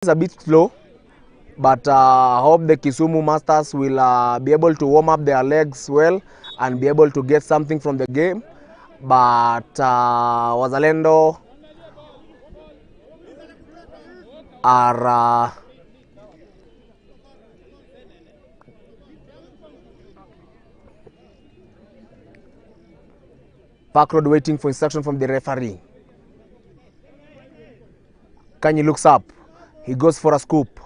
is a bit slow, but I hope the Kisumu Masters will be able to warm up their legs well and be able to get something from the game. But Wazalendo are Park Road waiting for instruction from the referee. Kanyi looks up. He goes for a scoop.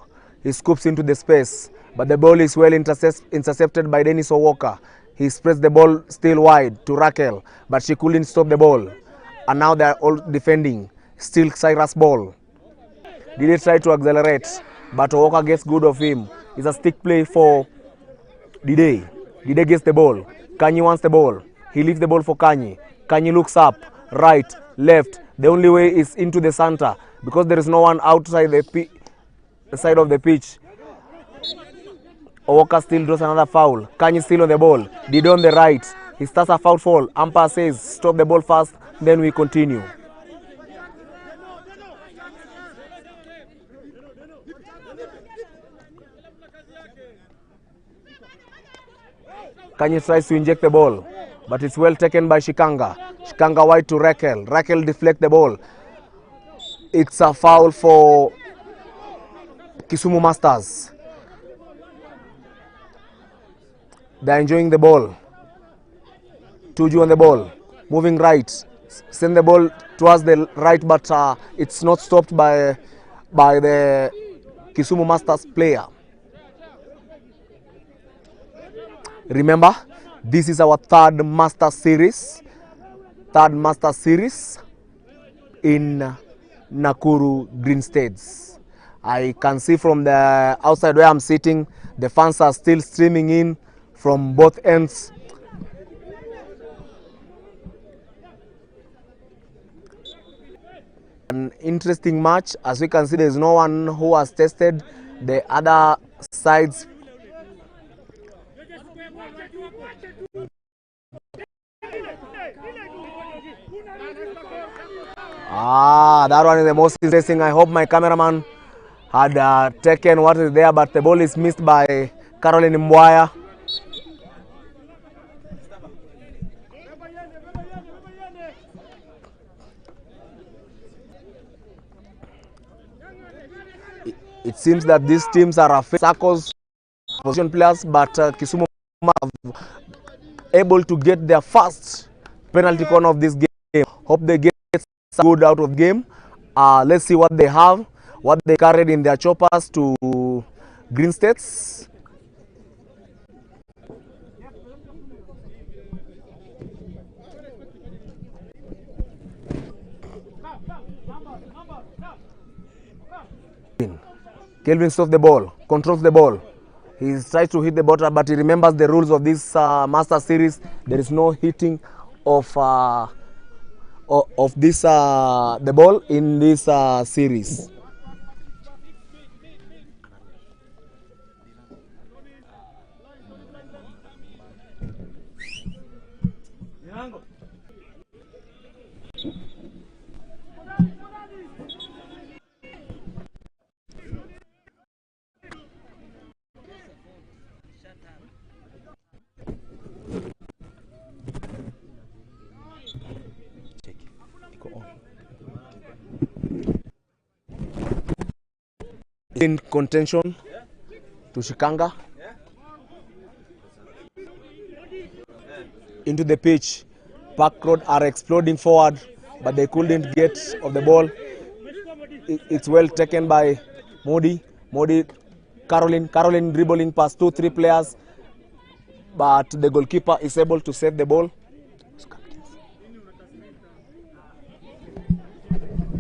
He scoops into the space, but the ball is well intercepted by Dennis Owoka. He spreads the ball still wide to Raquel, but she couldn't stop the ball. And now they are all defending. Still Cyrus ball. Did he try to accelerate? But Owoka gets good of him. It's a stick play for Dide. Dide gets the ball. Kanyi wants the ball. He leaves the ball for Kanyi. Kanyi looks up, right, left. The only way is into the center because there is no one outside the side of the pitch. Owoka still draws another foul. Kanyi still on the ball. Dide on the right. He starts a foul fall. Umpire says stop the ball first, then we continue. Kanyi tries to inject the ball, but it's well taken by Shikanga. Shikanga wide to Raquel. Raquel deflects the ball. It's a foul for Kisumu Masters. They're enjoying the ball. Tuju on the ball. Moving right. Send the ball towards the right, but it's not stopped by the Kisumu Masters player. Remember, this is our third Master Series in Nakuru Green States. I can see from the outside where I'm sitting, the fans are still streaming in from both ends. An interesting match. As we can see, there is no one who has tested the other side's that one is the most interesting. I hope my cameraman had taken what is there, but the ball is missed by Caroline Mbwaya. It seems that these teams are circles position players, but Kisumu are able to get their first penalty corner of this game. Hope they get good out of the game. Let's see what they have, what they carried in their choppers to Green States. Kelvin stops the ball, controls the ball. He tries to hit the ball, but he remembers the rules of this Master Series. There is no hitting of this the ball in this series. In contention to Shikanga into the pitch. Park Road are exploding forward, but they couldn't get of the ball. It's well taken by Modi. Caroline dribbling past 2-3 players, but the goalkeeper is able to save the ball.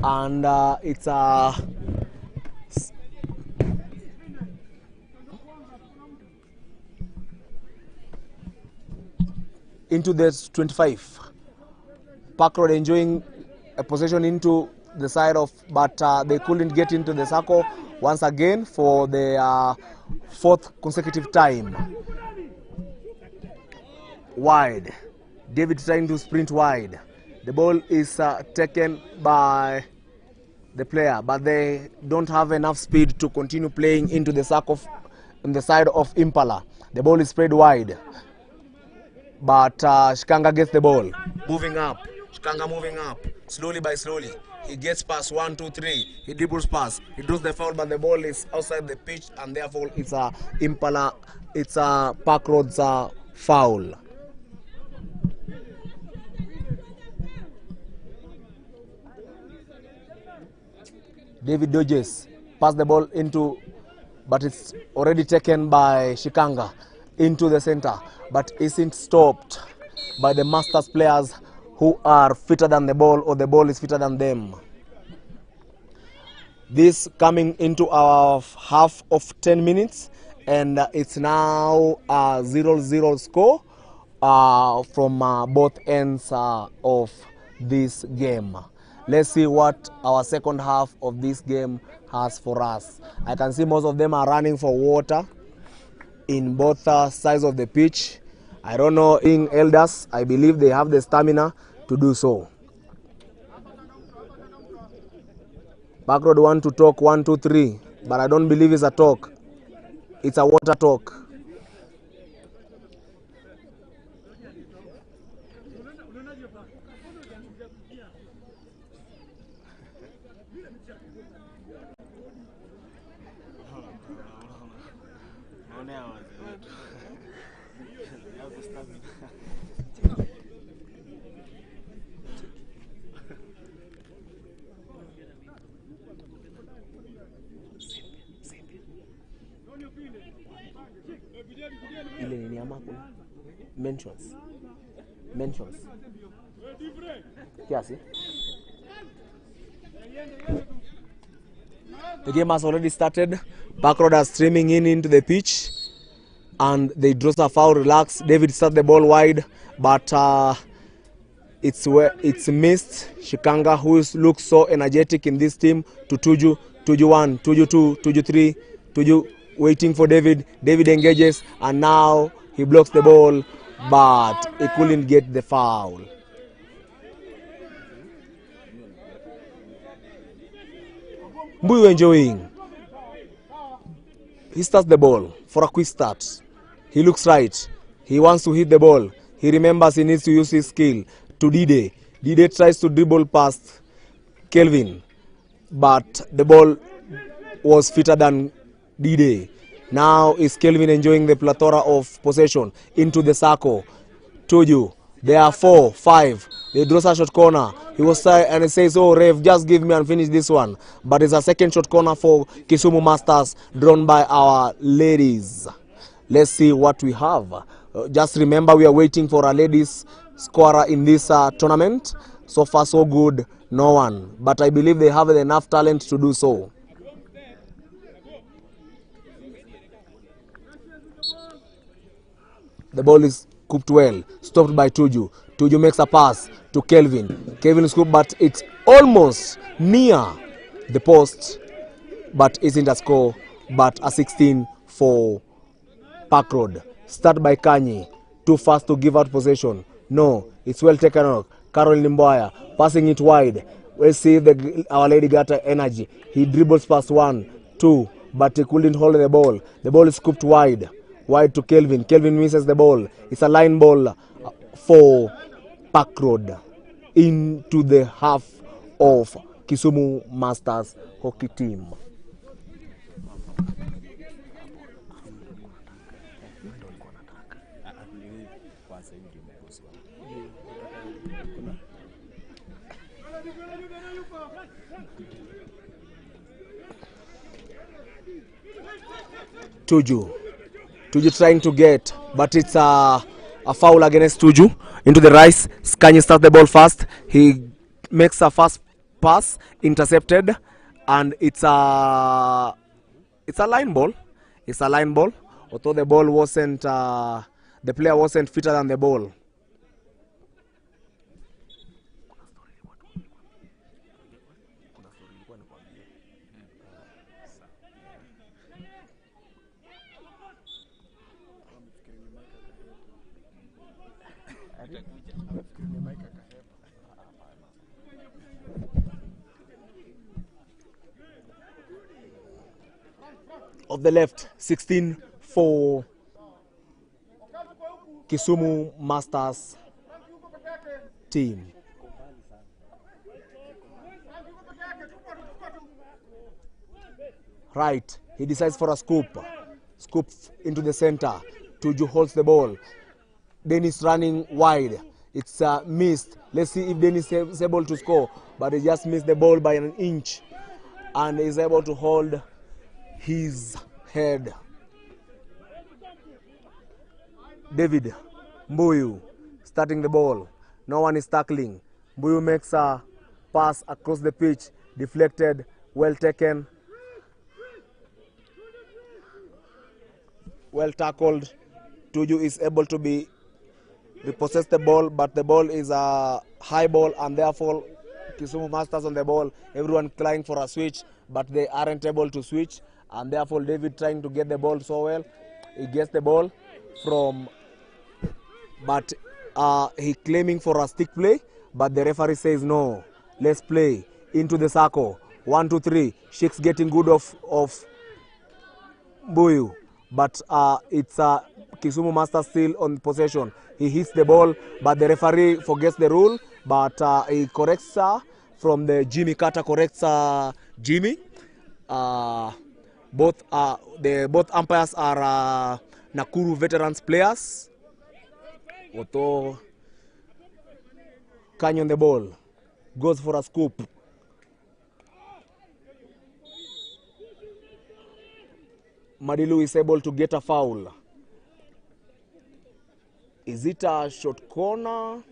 And it's a into the 25. Park Road enjoying a possession into the side of, but they couldn't get into the circle once again for the fourth consecutive time. Wide. David trying to sprint wide. The ball is taken by the player, but they don't have enough speed to continue playing into the in the side of Impala. The ball is spread wide, but Shikanga gets the ball. Moving up, Shikanga moving up, slowly by slowly. He gets past 1, 2, 3. He dribbles past. He draws the foul, but the ball is outside the pitch, and therefore it's a Impala. It's a Park Road's foul. David dodges, pass the ball into, but it's already taken by Shikanga into the center, but isn't stopped by the Masters players who are fitter than the ball, or the ball is fitter than them. This coming into our half of 10 minutes, and it's now a 0-0 score from both ends of this game. Let's see what our second half of this game has for us. I can see most of them are running for water in both sides of the pitch. I don't know, being elders, I believe they have the stamina to do so. Park Road want to talk 1, 2, 3, but I don't believe it's a talk. It's a water talk. Mentions. Kiasi. The game has already started. Park Road are streaming into the pitch, and they draw a foul. Relax. David starts the ball wide, but it's missed. Shikanga, who looks so energetic in this team, to Tuju. Tuju 1, Tuju 2, Tuju 3, Tuju waiting for David. David engages, and now he blocks the ball, but he couldn't get the foul. Mbuyu enjoying. He starts the ball for a quick start. He looks right. He wants to hit the ball. He remembers he needs to use his skill to Dide. Dide tries to dribble past Kelvin, but the ball was fitter than Dide. Now is Kelvin enjoying the plethora of possession into the circle. Tuju, there are 4, 5. They draw a short corner. He was and he says, "Oh, Rev, just give me and finish this one." But it's a second short corner for Kisumu Masters, drawn by our ladies. Let's see what we have. Just remember, we are waiting for a ladies scorer in this tournament. So far, so good, no one. But I believe they have enough talent to do so. The ball is cooped well, stopped by Tuju. Tuju makes a pass to Kelvin. Kelvin scoop, but it's almost near the post, but isn't a score, but a 16 for Park Road. Start by Kanyi. Too fast to give out possession. No, it's well taken off. Caroline Mboya passing it wide. We'll see if Our Lady got energy. He dribbles past 1, 2, but he couldn't hold the ball. The ball is scooped wide. Wide to Kelvin. Kelvin misses the ball. It's a line ball for Park Road into the half of Kisumu Masters hockey team. Tuju trying to get, but it's a foul against Tuju into the rise. Kanyi starts the ball fast. He makes a fast pass, intercepted, and it's a line ball. It's a line ball, although the ball wasn't, the player wasn't fitter than the ball. of the left, 16 for Kisumu Masters team. Right, he decides for a scoop. Scoop into the center. Tuju holds the ball. Dennis running wide. It's missed. Let's see if Dennis is able to score. But he just missed the ball by an inch. And is able to hold his head. David Mbuyu starting the ball. No one is tackling. Mbuyu makes a pass across the pitch. Deflected. Well taken. Well tackled. Tuju is able to repossess the ball, but the ball is a high ball, and therefore Kisumu Masters on the ball. Everyone trying for a switch, but they aren't able to switch, and therefore David trying to get the ball so well. He gets the ball from, but he claiming for a stick play, but the referee says no. Let's play into the circle. 1, 2, 3. Sheikh's getting good of Mbuyu, but it's Kisumu Masters still on possession. He hits the ball, but the referee forgets the rule, but he corrects from the Jimmy Carter corrects Jimmy. Both umpires are Nakuru veterans players. Oto Canyon the ball, goes for a scoop. Madilu is able to get a foul. Is it a short corner?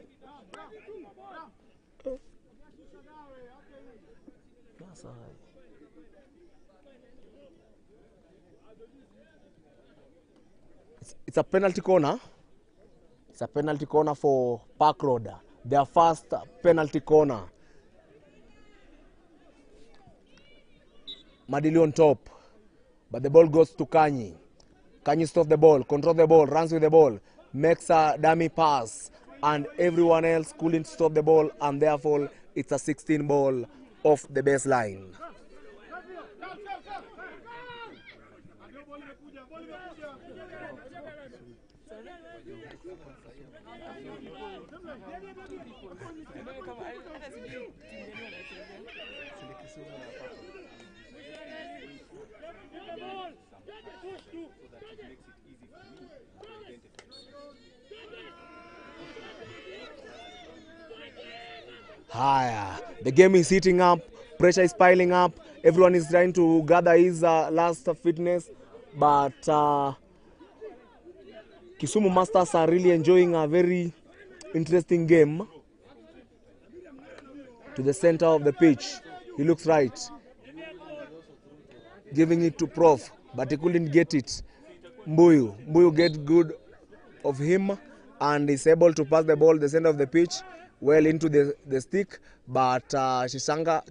It's a penalty corner. It's a penalty corner for Park Road. Their first penalty corner. Madilu on top. But the ball goes to Kanyi. Kanyi stops the ball, controls the ball, runs with the ball, makes a dummy pass, and everyone else couldn't stop the ball, and therefore it's a 16 ball off the baseline. Higher. The game is heating up, pressure is piling up, everyone is trying to gather his last fitness, but Kisumu Masters are really enjoying a very interesting game. To the center of the pitch, he looks right, giving it to Prof, but he couldn't get it. Mbuyu gets good of him and is able to pass the ball the center of the pitch well into the stick, but Shikanga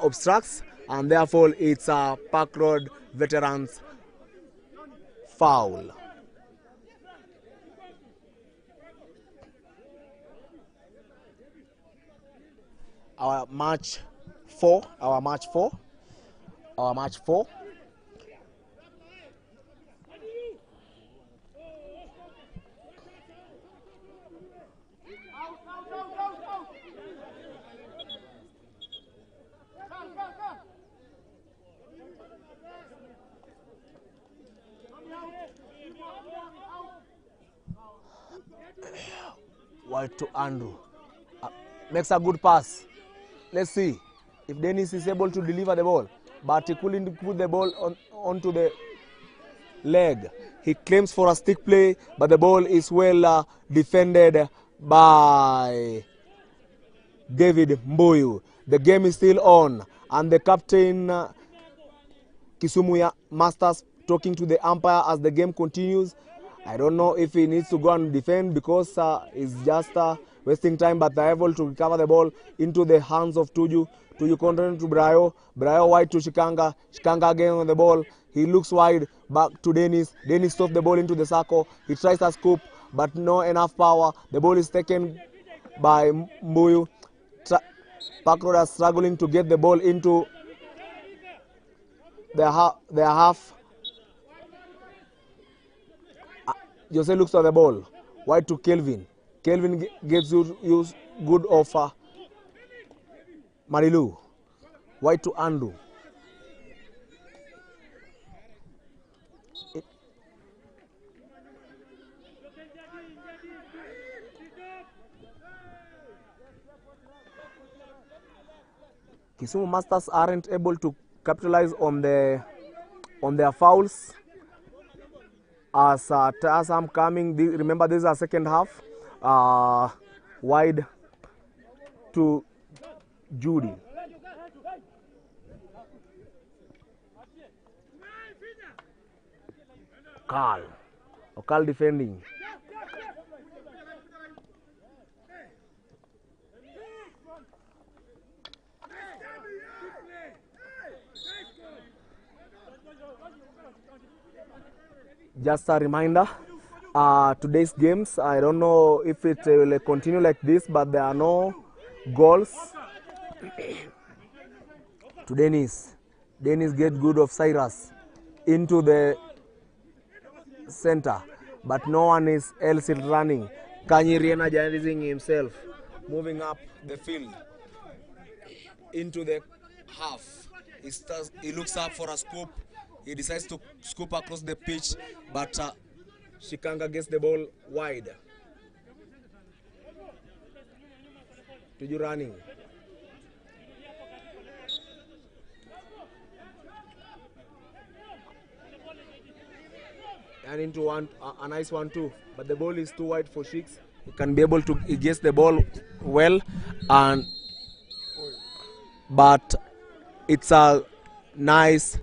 obstructs, and therefore it's a Park Road veterans foul. Our match four. Wide to Andrew. Makes a good pass. Let's see if Dennis is able to deliver the ball, but he couldn't put the ball onto the leg. He claims for a stick play, but the ball is well defended by David Mbuyu. The game is still on, and the captain Kisumu Masters talking to the umpire as the game continues. I don't know if he needs to go and defend because he's just wasting time, but they're able to recover the ball into the hands of Tuju. Tuju continuing to Brayo. Brayo wide to Shikanga. Shikanga again on the ball. He looks wide, back to Dennis. Dennis stops the ball into the circle. He tries a scoop, but no enough power. The ball is taken by Mbuyu. Park Road are struggling to get the ball into they are half. Jose looks for the ball. Wide to Kelvin. Kelvin gives you good offer. Marilu. Wide to Andrew. Kisumu Masters aren't able to capitalize on their fouls. As I'm coming, remember this is our second half. Wide to Judy. Carl defending. Just a reminder, today's games, I don't know if it will continue like this, but there are no goals to Dennis. Dennis get good of Cyrus into the center, but no one else is running. Kanyiri energizing himself, moving up the field into the half. He looks up for a scoop. He decides to scoop across the pitch, but Shikanga gets the ball wide. Tuju running. And into a nice 1-2, but the ball is too wide for Shikes. He can be able to, he gets the ball well, but it's a nice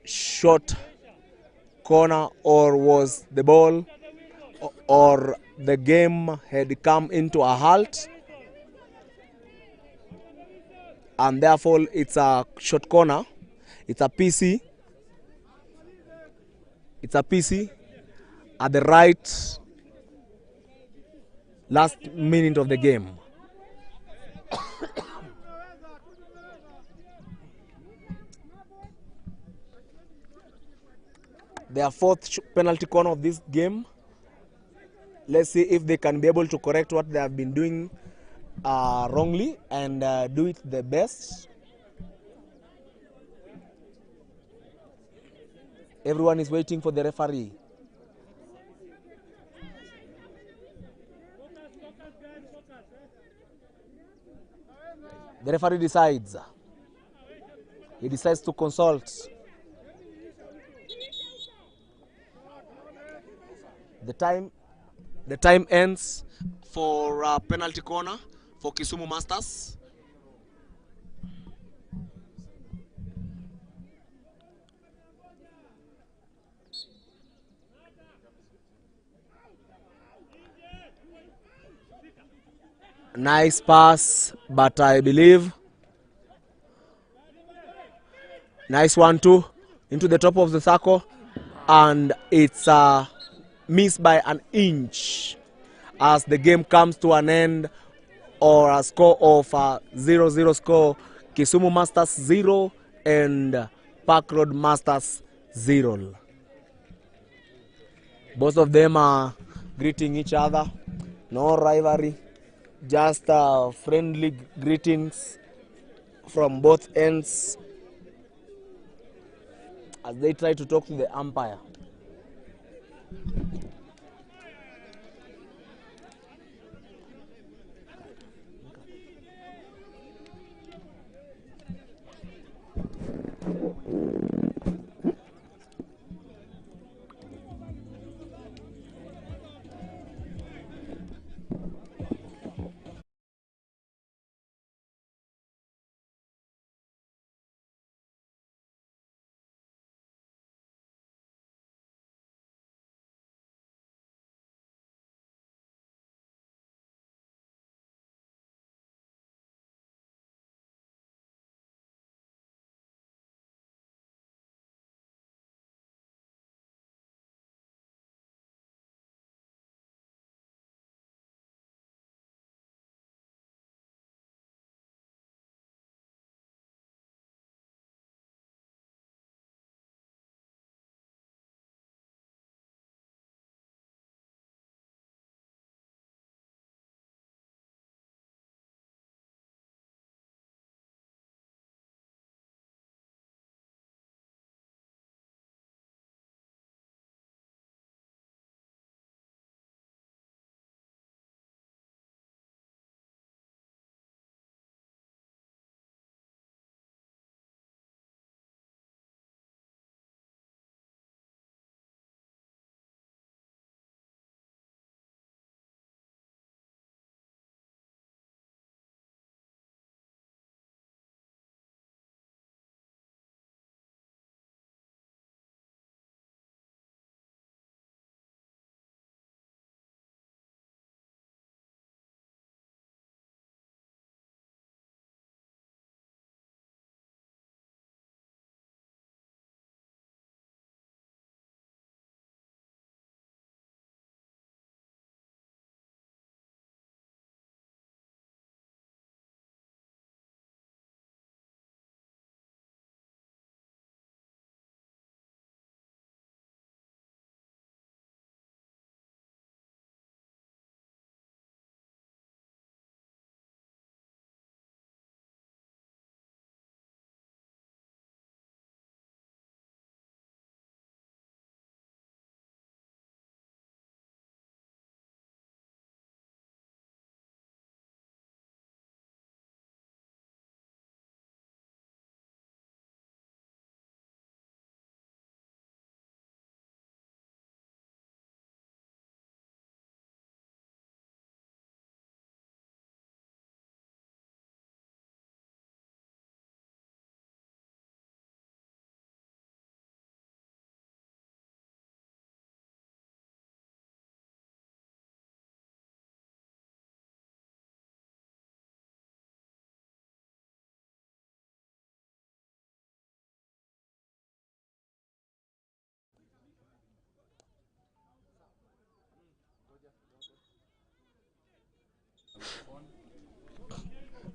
short corner, or was the ball, or the game had come into a halt, and therefore it's a short corner. It's a PC. It's a PC at the right last minute of the game. Their fourth penalty corner of this game. Let's see if they can be able to correct what they have been doing wrongly and do it the best. Everyone is waiting for the referee. The referee decides. He decides to consult. The time ends for penalty corner for Kisumu Masters. Nice pass, but I believe nice 1-2 into the top of the circle, and it's missed by an inch as the game comes to an end, or a score of 0-0 score. Kisumu Masters 0 and Park Road Masters 0. Both of them are greeting each other. No rivalry, just friendly greetings from both ends as they try to talk to the umpire.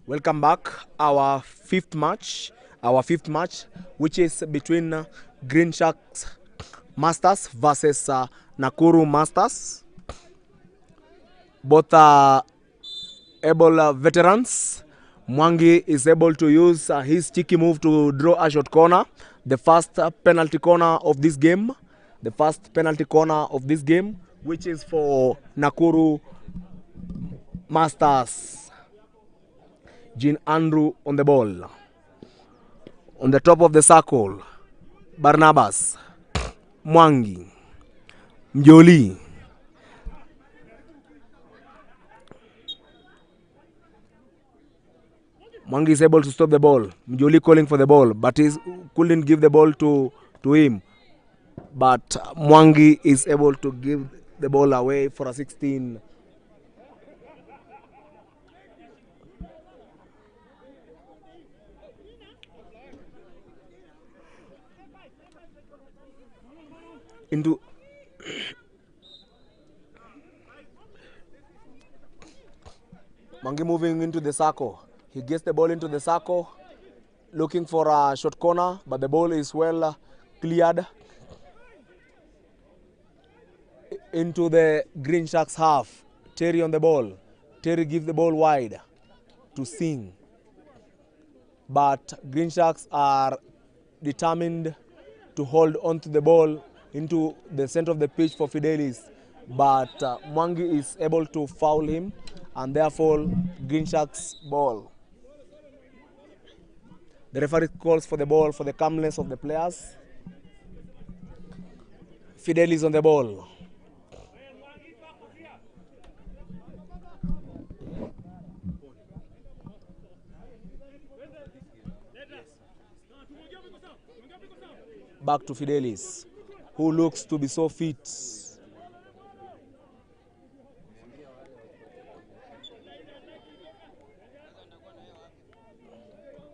Welcome back. Our fifth match, which is between Green Sharks Masters versus Nakuru Masters. Both are able veterans. Mwangi is able to use his cheeky move to draw a short corner. The first penalty corner of this game. Which is for Nakuru Masters. Jean Andrew on the ball. On the top of the circle, Barnabas, Mwangi, Mjoli. Mwangi is able to stop the ball. Mjoli calling for the ball, but he couldn't give the ball to him. But Mwangi is able to give the ball away for a 16. Into Mwangi moving into the circle. He gets the ball into the circle, looking for a short corner, but the ball is well cleared into the Green Sharks half. Terry on the ball. Terry gives the ball wide to Singh. But Green Sharks are determined to hold on to the ball into the center of the pitch for Fidelis. But Mwangi is able to foul him, and therefore Green Sharks ball. The referee calls for the ball for the calmness of the players. Fidelis on the ball. Back to Fidelis, who looks to be so fit.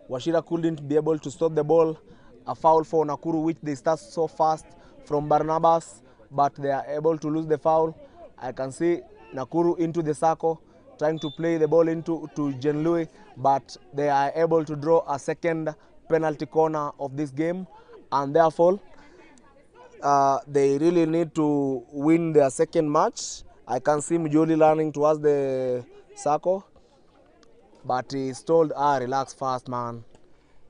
Wachira couldn't be able to stop the ball. A foul for Nakuru, which they start so fast from Barnabas, but they are able to lose the foul. I can see Nakuru into the circle, trying to play the ball into Jean Louis, but they are able to draw a second penalty corner of this game, and therefore they really need to win their second match. I can see Mjoli running towards the circle, but he's told, relax fast, man.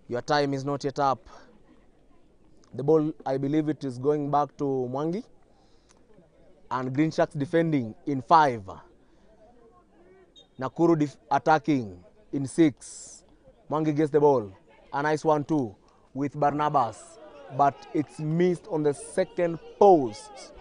Your time is not yet up. The ball, I believe it is going back to Mwangi. And Green Sharks defending in 5. Nakuru attacking in 6. Mwangi gets the ball. A nice 1-2 with Barnabas. But it's missed on the second post,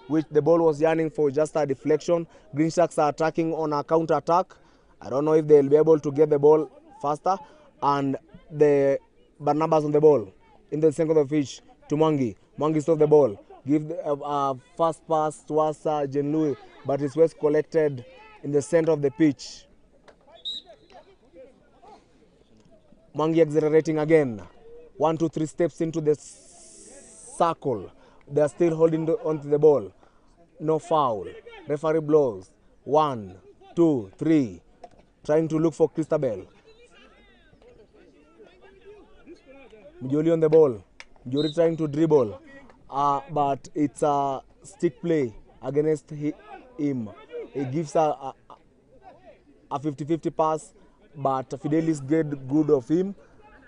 which the ball was yearning for just a deflection. Green Sharks are attacking on a counter attack. I don't know if they'll be able to get the ball faster. And the Barnabas on the ball in the center of the pitch to Mwangi. Mwangi stole the ball. Give a fast pass towards Jean Louis, but it's well collected in the center of the pitch. Mwangi accelerating again. 1, 2, 3 steps into the circle. They are still holding onto the ball. No foul. Referee blows. 1, 2, 3. Trying to look for Christabel. Mjoli on the ball. Mjoli trying to dribble. But it's a stick play against him. He gives a 50-50 pass, but Fidelis get good of him.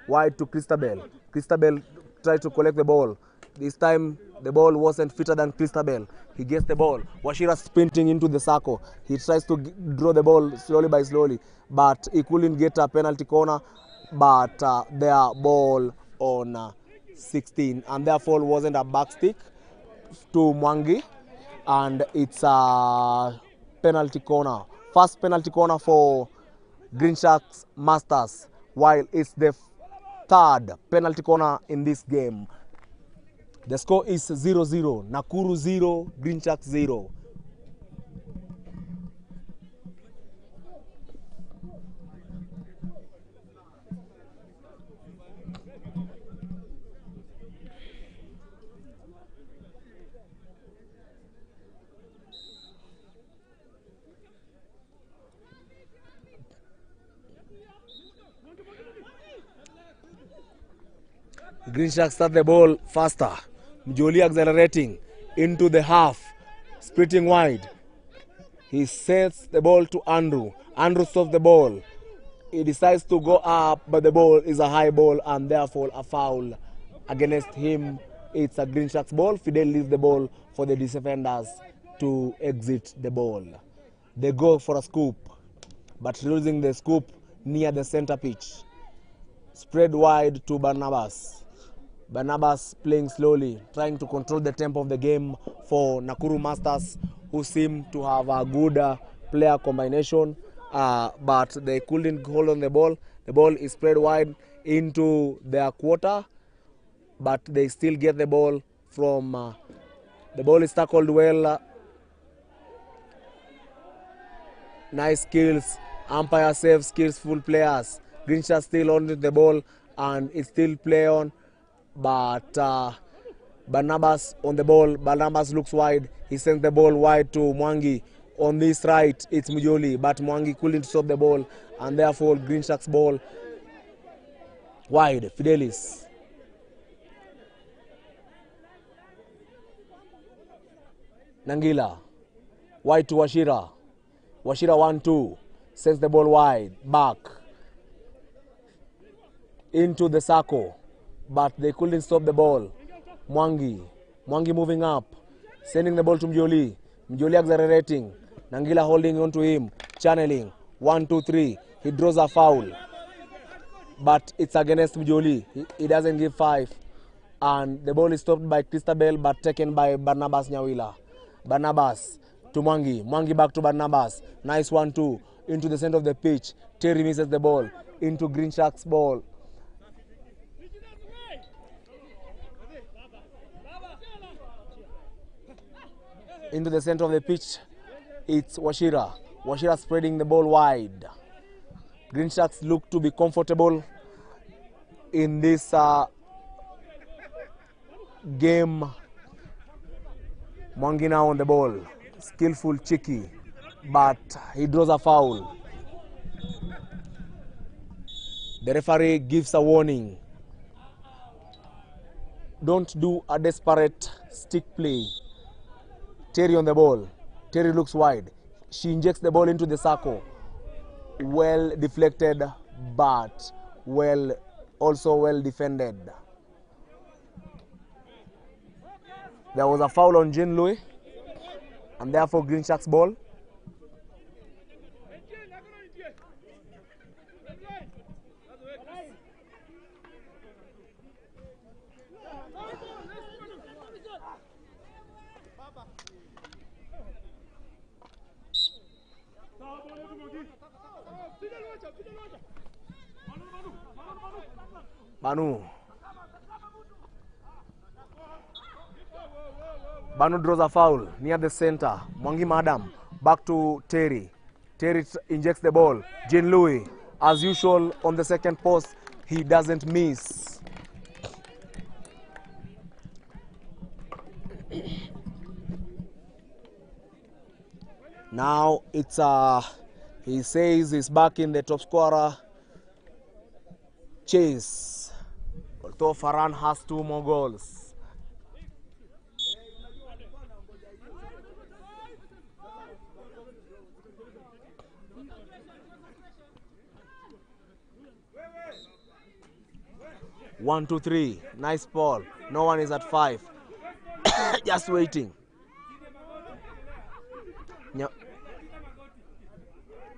Wide to Christabel. Christabel tried to collect the ball. This time the ball wasn't fitter than Christabel. He gets the ball. Wachira sprinting into the circle. He tries to draw the ball slowly by slowly, but he couldn't get a penalty corner. But their ball on 16, and therefore wasn't a back stick to Mwangi, and it's a penalty corner. First penalty corner for Green Sharks Masters, while it's the third penalty corner in this game. The score is 0-0. Nakuru 0, Green Sharks 0. Green Sharks start the ball faster. Mjoli accelerating into the half, splitting wide. He sends the ball to Andrew. Andrew stops the ball. He decides to go up, but the ball is a high ball and therefore a foul against him. It's a Green Sharks ball. Fidel leaves the ball for the defenders to exit the ball. They go for a scoop, but losing the scoop near the center pitch. Spread wide to Barnabas. Barnabas playing slowly, trying to control the tempo of the game for Nakuru Masters, who seem to have a good player combination, but they couldn't hold on the ball. The ball is spread wide into their quarter, but they still get the ball from... the ball is tackled well. Nice skills. Umpire saves skillful players. Green Sharks still on the ball and it's still play on, but Barnabas on the ball. Barnabas looks wide. He sends the ball wide to Mwangi. On this right, it's Mujoli, but Mwangi couldn't stop the ball, and therefore Green Sharks ball wide. Fidelis. Nangila. Wide to Wachira. Wachira 1-2. Sends the ball wide. Back. Into the circle. But they couldn't stop the ball. Mwangi. Mwangi moving up. Sending the ball to Mjoli. Mjoli accelerating. Nangila holding on to him. Channeling. 1-2-3. He draws a foul. But it's against Mjoli. He doesn't give 5. And the ball is stopped by Christabel but taken by Barnabas Nyawila. Barnabas to Mwangi. Mwangi back to Barnabas. Nice 1-2. Into the center of the pitch. Terry misses the ball. Into Green Sharks ball. Into the center of the pitch. It's Wachira. Wachira spreading the ball wide. Green Sharks look to be comfortable in this game. Mwangi now on the ball. Skillful, cheeky, but he draws a foul. The referee gives a warning. Don't do a desperate stick play. Terry on the ball. Terry looks wide. She injects the ball into the circle. Well deflected, but also well defended. There was a foul on Jean Louis, and therefore Green Sharks ball. Banu draws a foul near the center. Mwangi Madam back to Terry. Terry injects the ball. Jean Louis, as usual, on the second post, he doesn't miss. Now it's he says he's back in the top scorer chase. Although Farhan has 2 more goals. One, two, three. Nice ball. No one is at 5. Just waiting.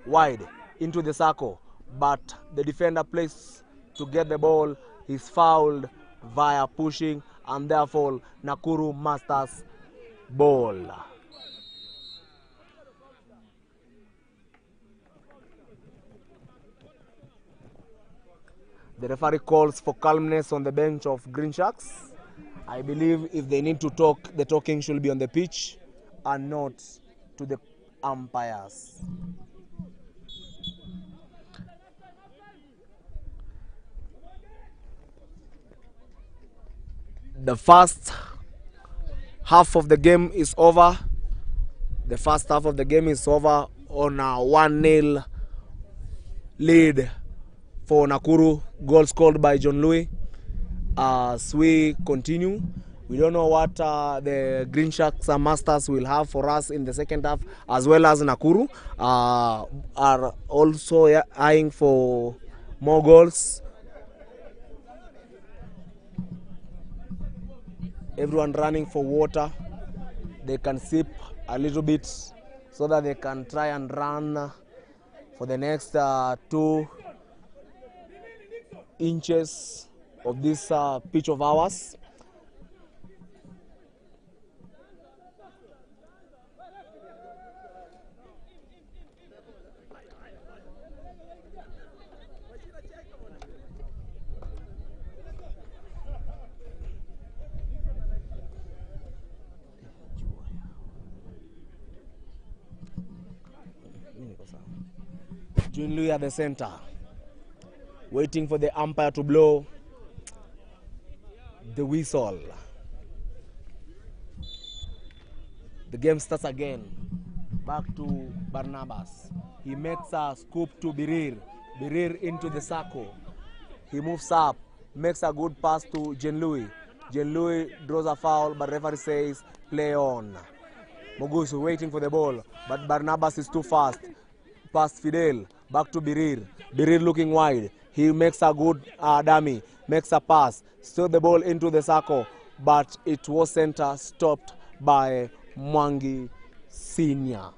Wide into the circle, but the defender plays to get the ball. He's fouled via pushing, and therefore Nakuru Masters ball. The referee calls for calmness on the bench of Green Sharks. I believe if they need to talk, the talking should be on the pitch and not to the umpires. The first half of the game is over. The first half of the game is over on a 1-0 lead for Nakuru. Goal scored by John Louis. as we continue. We don't know what the Green Sharks Masters will have for us in the second half, as well as Nakuru are also eyeing for more goals. Everyone running for water. They can sip a little bit so that they can try and run for the next 2 inches of this pitch of ours. Jean Louis at the center, waiting for the umpire to blow the whistle. The game starts again. Back to Barnabas. He makes a scoop to Birir. Birir into the circle. He moves up, makes a good pass to Jean Louis. Jean Louis draws a foul, but referee says play on. Mogusu waiting for the ball, but Barnabas is too fast. Past Fidel, back to Birir. Birir looking wide. He makes a good dummy, makes a pass, still the ball into the circle, but it wasn't stopped by Mwangi Senior.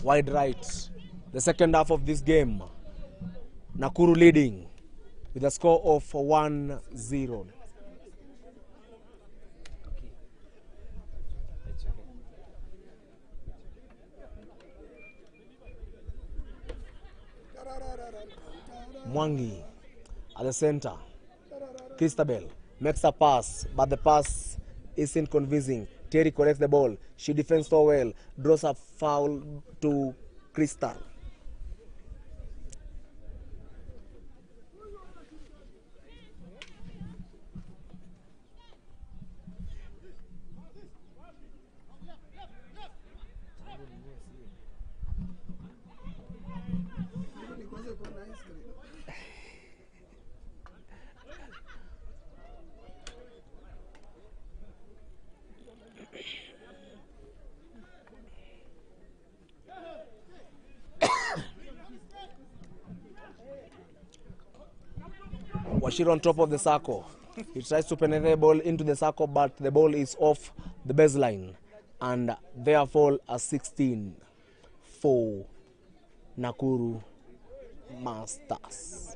Wide right. The second half of this game, Nakuru leading with a score of 1-0. Mwangi at the center. Christabel makes a pass, but the pass isn't convincing. Terry collects the ball. She defends so well. Draws a foul to Crystal. Washira on top of the circle. He tries to penetrate the ball into the circle, but the ball is off the baseline. And therefore a 16 for Nakuru Masters.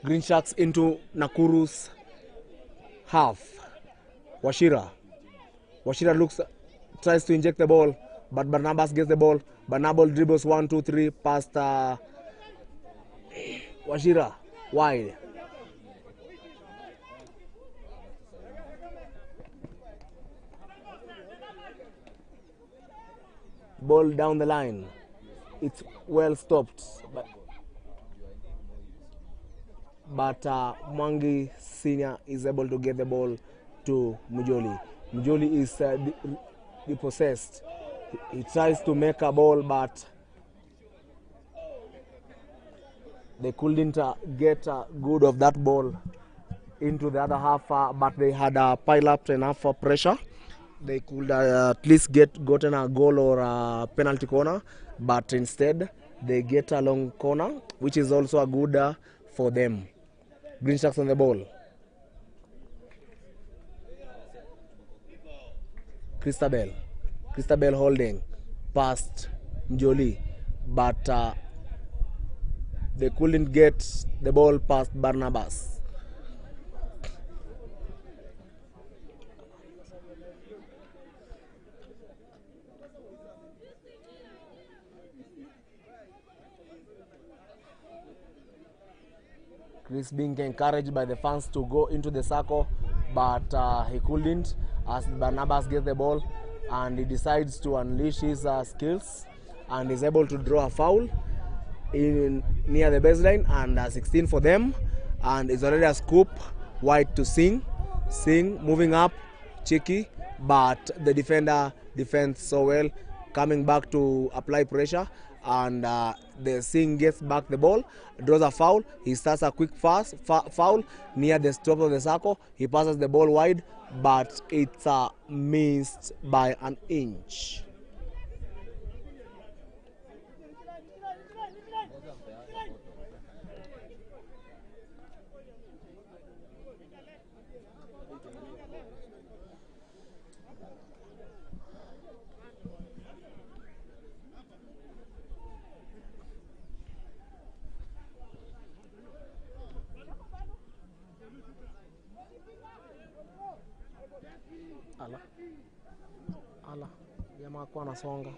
Green Sharks into Nakuru's half. Washira tries to inject the ball, but Barnabas gets the ball. Barnabas dribbles 1, 2, 3 past Washira wide. Ball down the line. It's well stopped, but Mwangi Senior is able to get the ball to Mujoli. Mujoli is depossessed. He tries to make a ball, but they couldn't get good of that ball into the other half, but they had pile up enough pressure. They could at least gotten a goal or a penalty corner, but instead they get a long corner, which is also a good for them. Green Sharks on the ball. Christabel. Christabel holding past Mjoli, but they couldn't get the ball past Barnabas. Chris being encouraged by the fans to go into the circle, but he couldn't as Barnabas gets the ball and he decides to unleash his skills and is able to draw a foul in near the baseline, and 16 for them, and it's already a scoop wide to Singh, moving up, cheeky, but the defender defends so well, coming back to apply pressure, and the Singh gets back the ball, draws a foul. He starts a quick foul near the top of the circle. He passes the ball wide, but it's missed by an inch. Ala, jamaa kwa anasonga.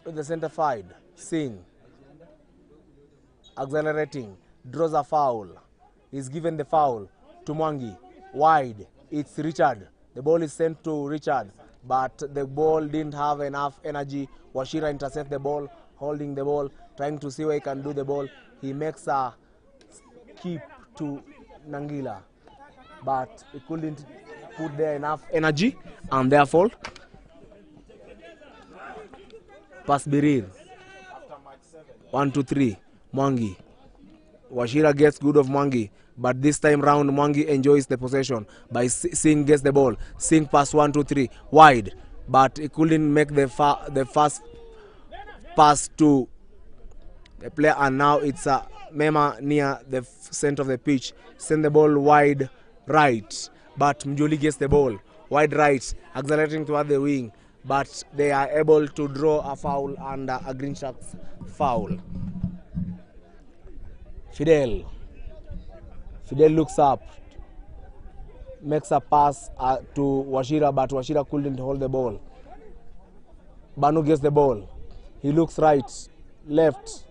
With the center side, Singh accelerating, draws a foul. He's given the foul to Mwangi. Wide, it's Richard. The ball is sent to Richard, but the ball didn't have enough energy. Wachira intercepts the ball, holding the ball, trying to see where he can do the ball. He makes a keep to Nangila, but he couldn't put there enough energy, and therefore pass Birir. 1, 2, 3. Mwangi. Wachira gets good of Mwangi, but this time round Mwangi enjoys the possession by Singh gets the ball. Singh pass 1, 2, 3 wide, but he couldn't make the first pass to the player, and now it's Mema near the center of the pitch. Send the ball wide right, but Mjoli gets the ball wide right, accelerating toward the wing, but they are able to draw a foul and a Green Sharks foul. Fidel looks up, makes a pass to Wachira, but Wachira couldn't hold the ball. Banu gets the ball. He looks right, left,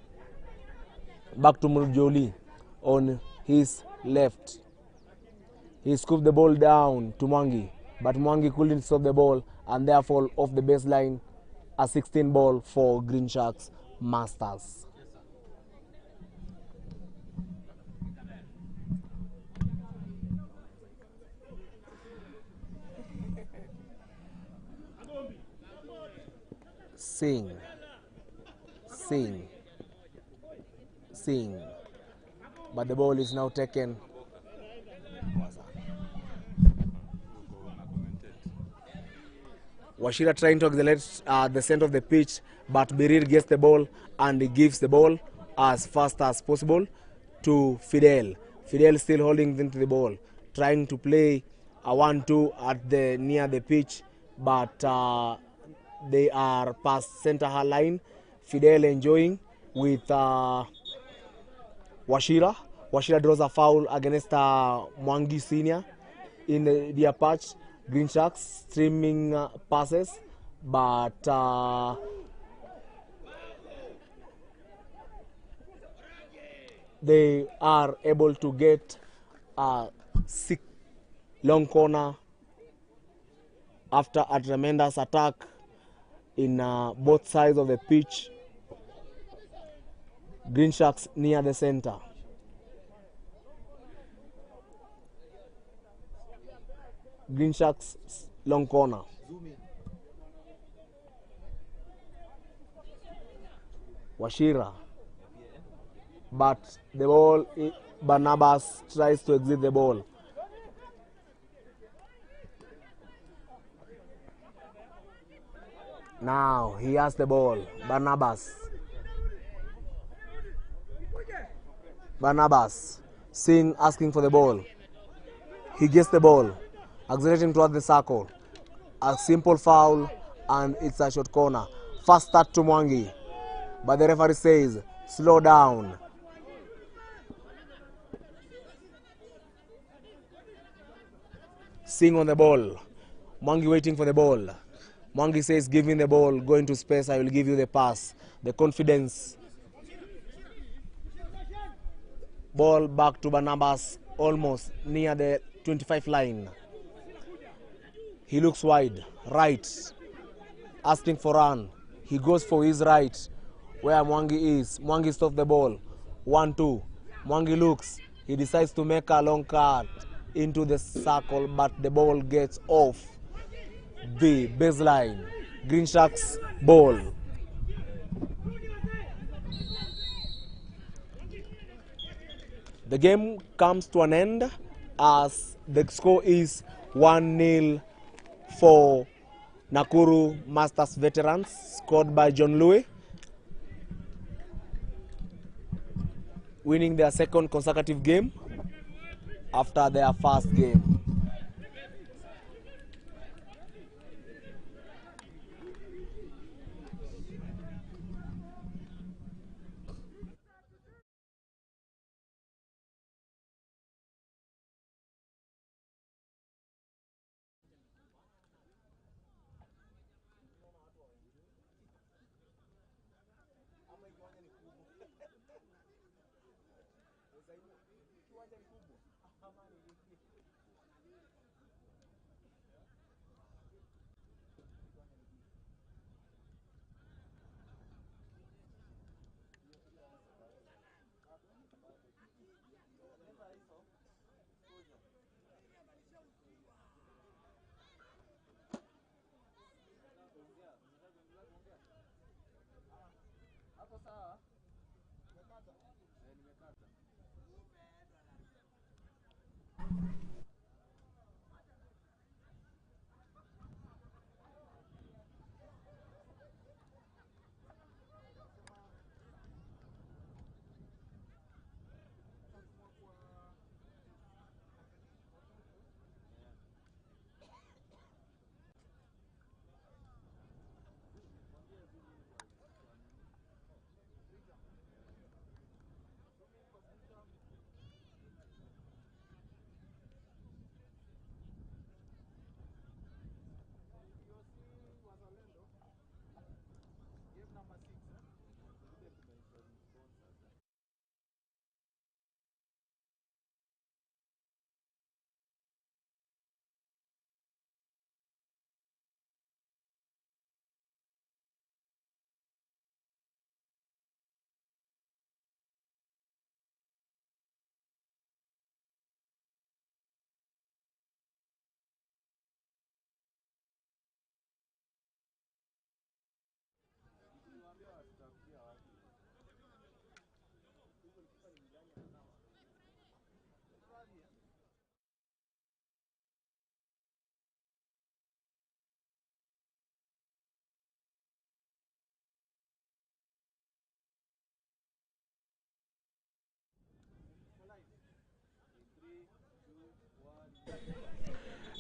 back to Mjoli on his left. He scooped the ball down to Mwangi, but Mwangi couldn't stop the ball, and therefore off the baseline, a 16 ball for Green Sharks Masters. Singh, but the ball is now taken. Wachira trying to accelerate the center of the pitch, but Birir gets the ball and he gives the ball as fast as possible to Fidel. Fidel still holding into the ball, trying to play a 1-2 at near the pitch, but they are past center line. Fidel enjoying with Wachira. Wachira draws a foul against Mwangi Senior in the near patch. Green Sharks streaming passes, but they are able to get a sick long corner after a tremendous attack in both sides of the pitch. Green Sharks near the center. Green Sharks long corner. Wachira, but the ball, Barnabas tries to exit the ball. Now he has the ball. Barnabas. Singh asking for the ball. He gets the ball. Accelerating towards the circle. A simple foul and it's a short corner. Fast start to Mwangi. But the referee says, slow down. Singh on the ball. Mwangi waiting for the ball. Mwangi says, give me the ball. Go into space. I will give you the pass. The confidence. Ball back to Barnabas. Almost near the 25 line. He looks wide. Right. Asking for run. He goes for his right. Where Mwangi is. Mwangi stops the ball. 1-2. Mwangi looks. He decides to make a long cut into the circle, but the ball gets off the baseline. Green Sharks ball. The game comes to an end as the score is 1-0 for Nakuru Masters Veterans, scored by John Louis, winning their second consecutive game after their first game.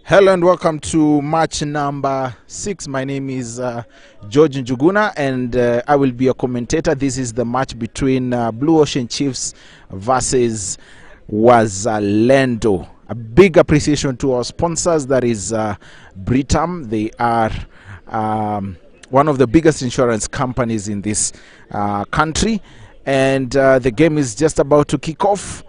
Hello and welcome to match number 6. My name is George Njuguna and I will be a commentator. This is the match between Blue Ocean Chiefs versus Wazalendo. A big appreciation to our sponsors, that is Britam. They are one of the biggest insurance companies in this country, and the game is just about to kick off.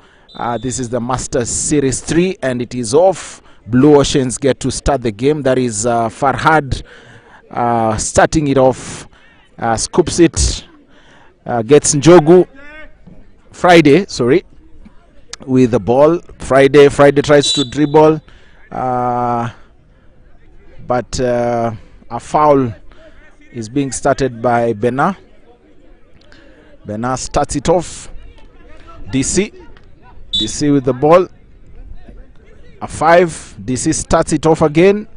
This is the Masters Series 3 and it is off. Blue Oceans get to start the game. That is Farhad starting it off, scoops it, gets Njogu Friday with the ball. Friday tries to dribble, but a foul is being started by Bena. Bena starts it off. DC with the ball. A 5. DC starts it off again.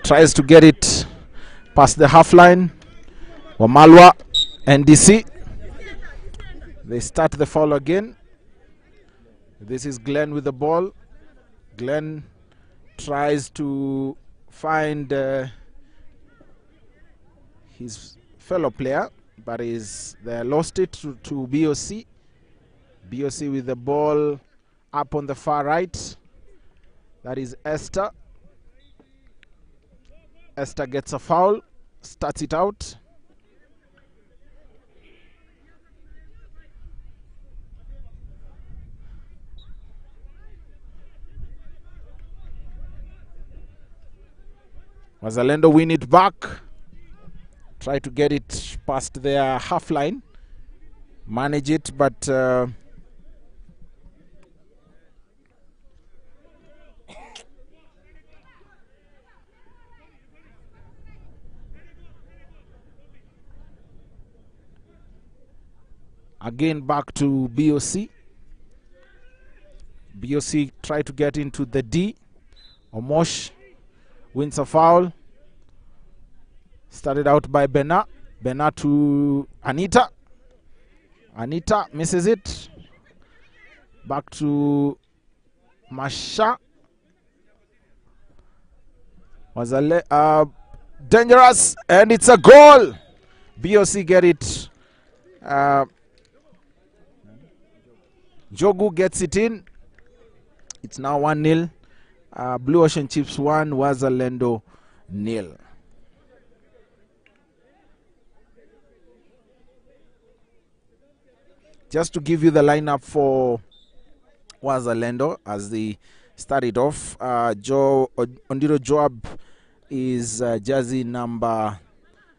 tries to get it past the half line. Wamalwa, NDC. They start the foul again. This is Glenn with the ball. Glenn tries to find his fellow player, but they lost it to BOC. BOC with the ball up on the far right. That is Esther. Esther gets a foul, starts it out. Wazalendo win it back. Try to get it past their half line. Manage it, but again back to BOC. BOC try to get into the D. Omosh wins a foul. Started out by Bena. Bena to Anita. Anita misses it. Back to Masha. Was dangerous, and it's a goal. BOC get it. Jogu gets it in. It's now 1-0. Blue Ocean Chiefs 1, Wazalendo 0. Just to give you the lineup for Wazalendo as they started off, Ondiro Joab is jersey number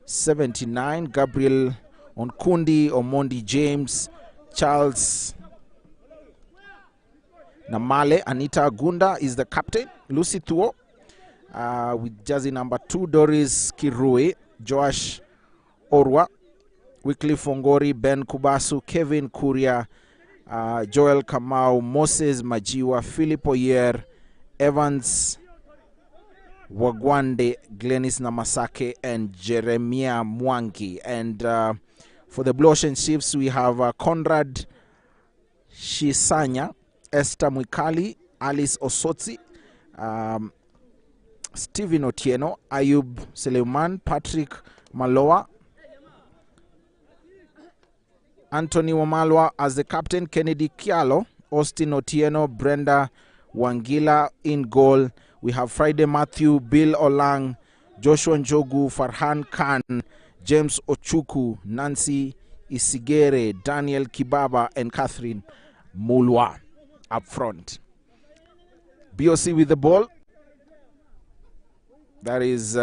79. Gabriel Onkundi, Omondi James, Charles Namale, Anita Gunda is the captain. Lucy Thuo with jersey number 2. Doris Kirui, Joash Orwa, Wycliffe Fongori, Ben Kubasu, Kevin Kuria, Joel Kamau, Moses Majiwa, Philip Oyer, Evans Wagwande, Glenis Namasake, and Jeremiah Mwangi. And for the Blue Ocean Chiefs, we have Conrad Shisanya, Esther Mwikali, Alice Osotsi, Stephen Otieno, Ayub Suleiman, Patrick Maloa, Anthony Wamalwa as the captain, Kennedy Kialo, Austin Otieno, Brenda Wangila in goal. We have Friday Matthew, Bill Olang, Joshua Njogu, Farhan Khan, James Ochuku, Nancy Isigere, Daniel Kibaba, and Catherine Mulwa up front. BOC with the ball. That is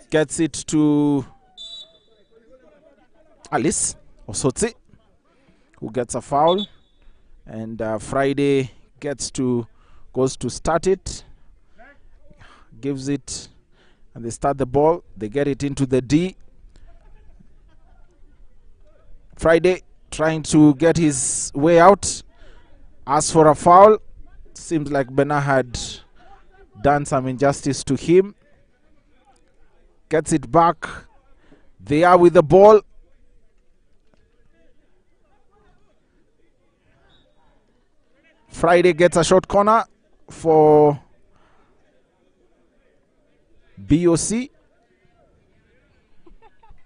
gets it to Alice Osotsi, who gets a foul, and Friday goes to start it, gives it, and they start the ball. They get it into the D. Friday trying to get his way out. As for a foul, seems like Bena had done some injustice to him. Gets it back. They are with the ball. Friday gets a short corner for BOC.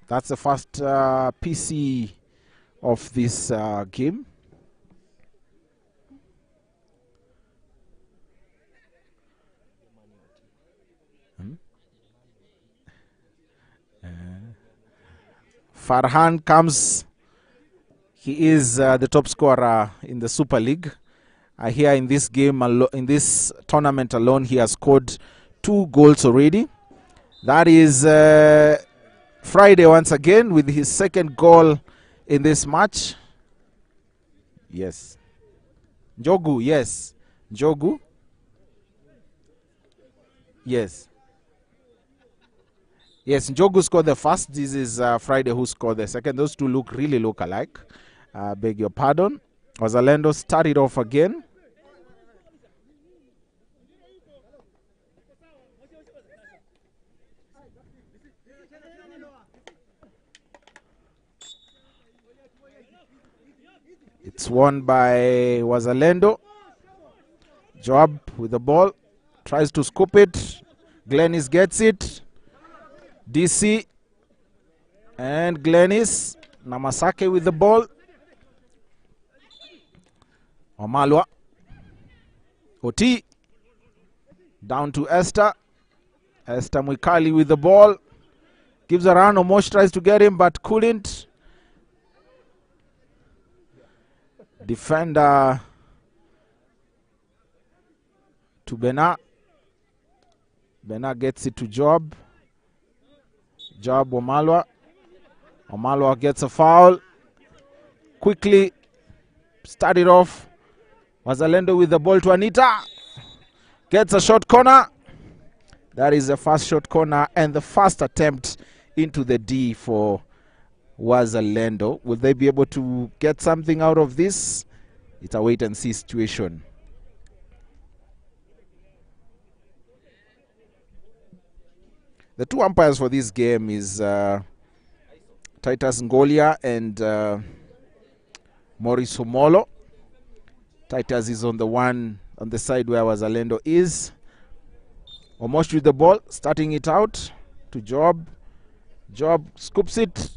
That's the first PC of this game. Farhan comes. He is the top scorer in the Super League. Here in this game, in this tournament alone, he has scored 2 goals already. That is Friday once again with his second goal in this match. Yes. Njogu, yes. Njogu. Yes. Yes, Njogu scored the first. This is Friday who scored the second. Those two really look alike. Beg your pardon. Wazalendo started off again. It's won by Wazalendo. Joab with the ball. Tries to scoop it. Glennis gets it. DC and Glennis. Namasake with the ball. Omalwa. Oti. Down to Esther. Esther Mwikali with the ball. Gives a run. Omosh tries to get him but couldn't. Defender to Bena. Bena gets it to Job. Job Omalwa. Omalwa gets a foul. Quickly started off. Wazalendo with the ball to Anita. Gets a short corner. That is the first short corner and the first attempt into the D for Wazalendo. Will they be able to get something out of this? It's a wait and see situation. The two umpires for this game is Titus Ngolia and Maurice Omolo. Titus is on the side where Wazalendo is. Omosh with the ball, starting it out to Job. Job scoops it.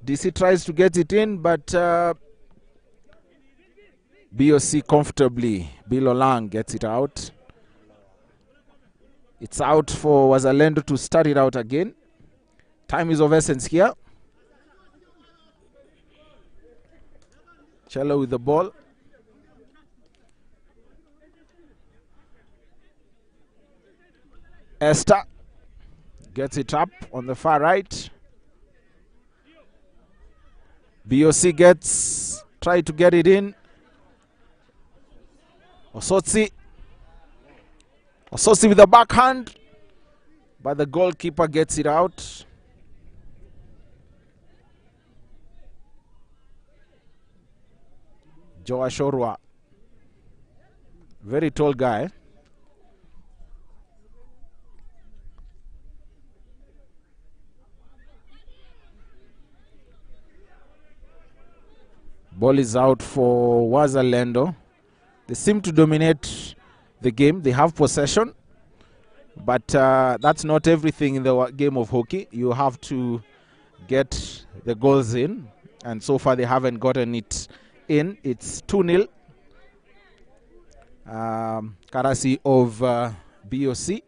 DC tries to get it in, but BOC comfortably. Bilolang gets it out. It's out for Wazalendo to start it out again. Time is of essence here. Cello with the ball. Esther gets it up on the far right. BOC try to get it in. Osotsi with the backhand, but the goalkeeper gets it out. Joash Orwa, very tall guy. Ball is out for Wazalendo. They seem to dominate the game. They have possession, but that's not everything in the game of hockey. You have to get the goals in, and so far they haven't gotten it in. It's 2-0. Courtesy of BOC.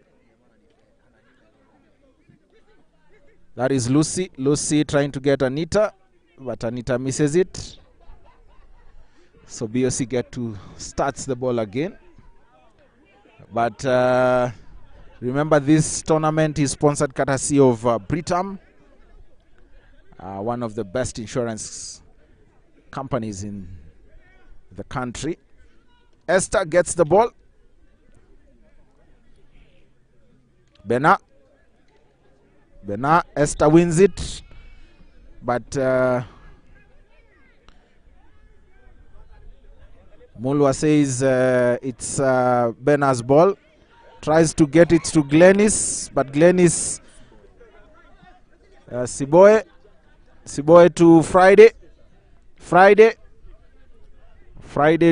That is Lucy. Lucy trying to get Anita, but Anita misses it. So BOC starts the ball again. But remember, this tournament is sponsored courtesy of Britam, one of the best insurance companies in the country. Esther gets the ball. Bena. Esther wins it. But Mulwa says it's Bena's ball. Tries to get it to Glennis, but Glennis, Siboe to Friday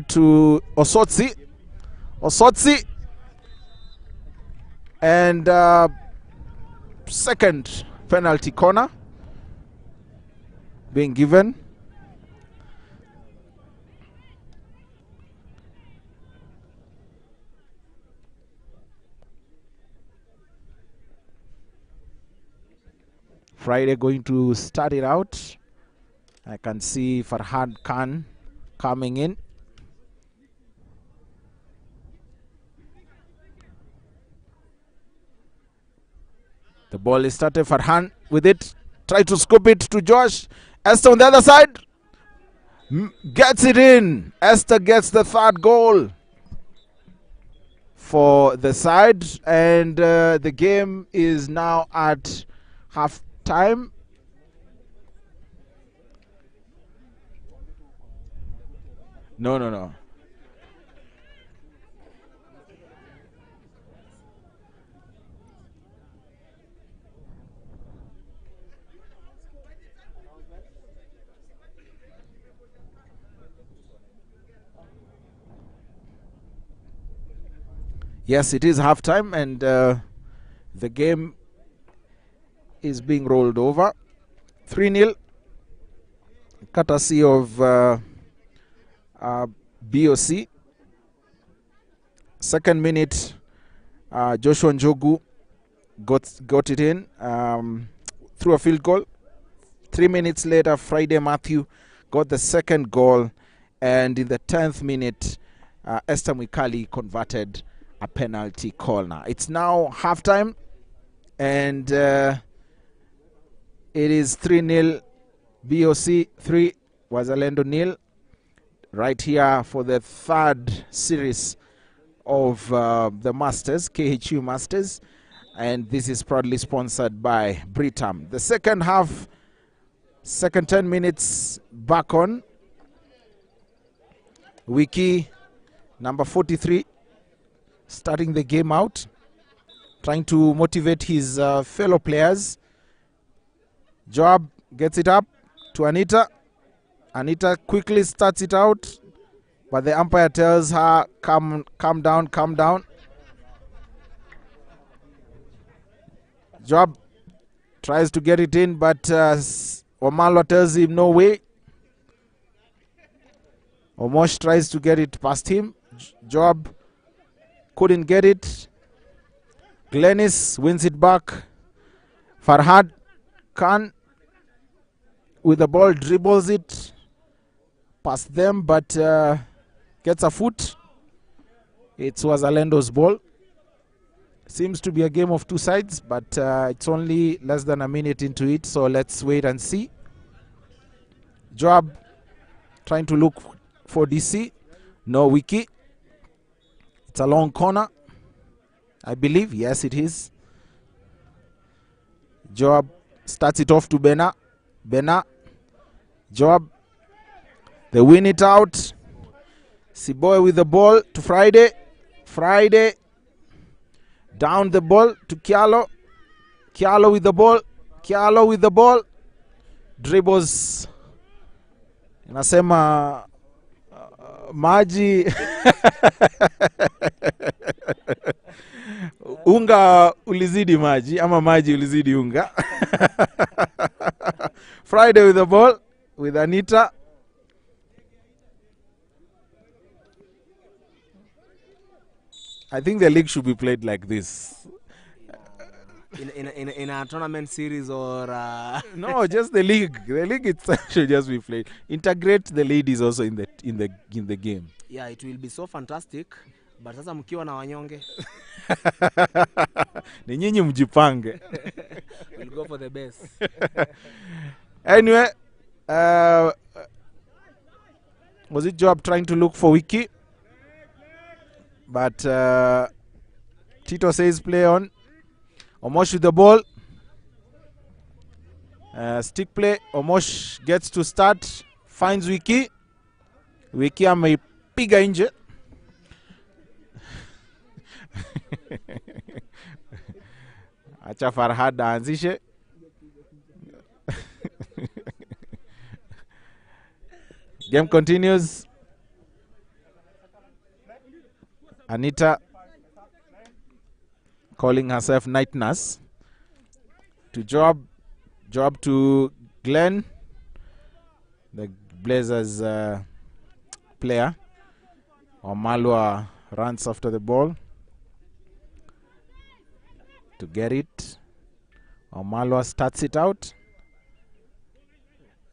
to Osotsi, and second penalty corner being given. Friday going to start it out. I can see Farhad Khan coming in. The ball is started. Farhan with it. Try to scoop it to Josh. Esther on the other side. Gets it in. Esther gets the third goal for the side. And the game is now at half time. No. Yes, it is halftime, and the game is being rolled over. 3-0, courtesy of BOC. Second minute, Joshua Njogu got it in through a field goal. 3 minutes later, Friday Matthew got the second goal, and in the 10th minute, Esther Mwikali converted a penalty corner. It's now halftime, and it is 3-0 BOC 3, Wazalendo 0. Right here for the third series of the Masters, KHU Masters, and this is proudly sponsored by Britam. The second half, second 10 minutes back on. Wiki, number 43, starting the game out, trying to motivate his fellow players. Joab gets it up to Anita. Anita quickly starts it out, but the umpire tells her, calm down, calm down. Joab tries to get it in, but Omalwa tells him no way. Omosh tries to get it past him. Joab couldn't get it. Glenis wins it back. Farhad Khan with the ball dribbles it past them, but gets a foot. It was Alendo's ball. Seems to be a game of two sides, but it's only less than a minute into it, so let's wait and see. Joab trying to look for DC. No Wiki. It's a long corner, I believe. Yes, it is. Joab starts it off to Bena. Bena. Joab. They win it out. Siboy with the ball to Friday. Friday. Down the ball to Kialo. Kialo with the ball. Kialo with the ball. Dribbles. Inasema maji unga ulizidi maji ama maji ulizidi unga. Friday with the ball with Anita. I think the league should be played like this. In a tournament series or no, just the league. The league itself should just be played. Integrate the ladies also in the game. Yeah, it will be so fantastic. But sasa mkiwa na wanyonge. Ni nyinyi mjipange. We'll go for the best. Anyway, was it Joab trying to look for Wiki? But Tito says play on. Omosh with the ball. Stick play. Omosh gets to start. Finds Wiki. Wiki ameipiga nje. Acha Farhad aanzishe. Game continues. Anita calling herself night nurse to Joab. Joab to Glenn, the Blazers player. Omalwa runs after the ball to get it. Omalwa starts it out.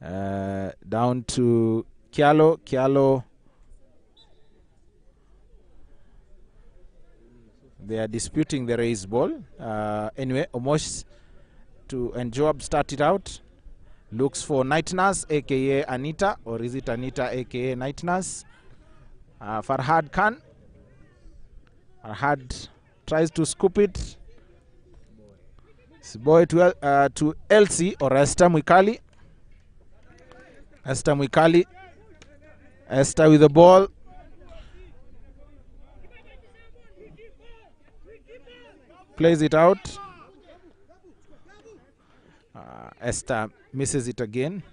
Down to Kialo. Kialo. They are disputing the raise ball. Anyway, Omosh and Joab started out. Looks for Night Nurse, aka Anita, or is it Anita, aka Night Nurse? Farhad Khan. Farhad tries to scoop it. Siboy to Elsie or Esther Mwikali. Esther Mwikali. Esther with the ball. Plays it out. Esther misses it again.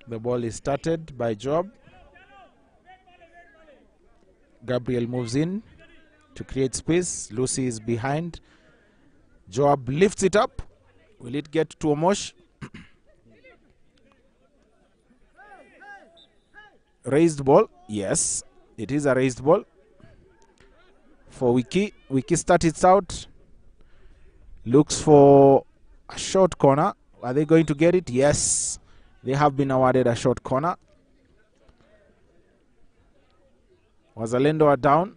The ball is started by Joab. Gabriel moves in. to create space. Lucy is behind. Joab lifts it up. Will it get to Omosh? Raised ball. Yes, it is a raised ball for Wiki. Wiki starts it out. Looks for a short corner. Are they going to get it? Yes, they have been awarded a short corner. Wazalendo are down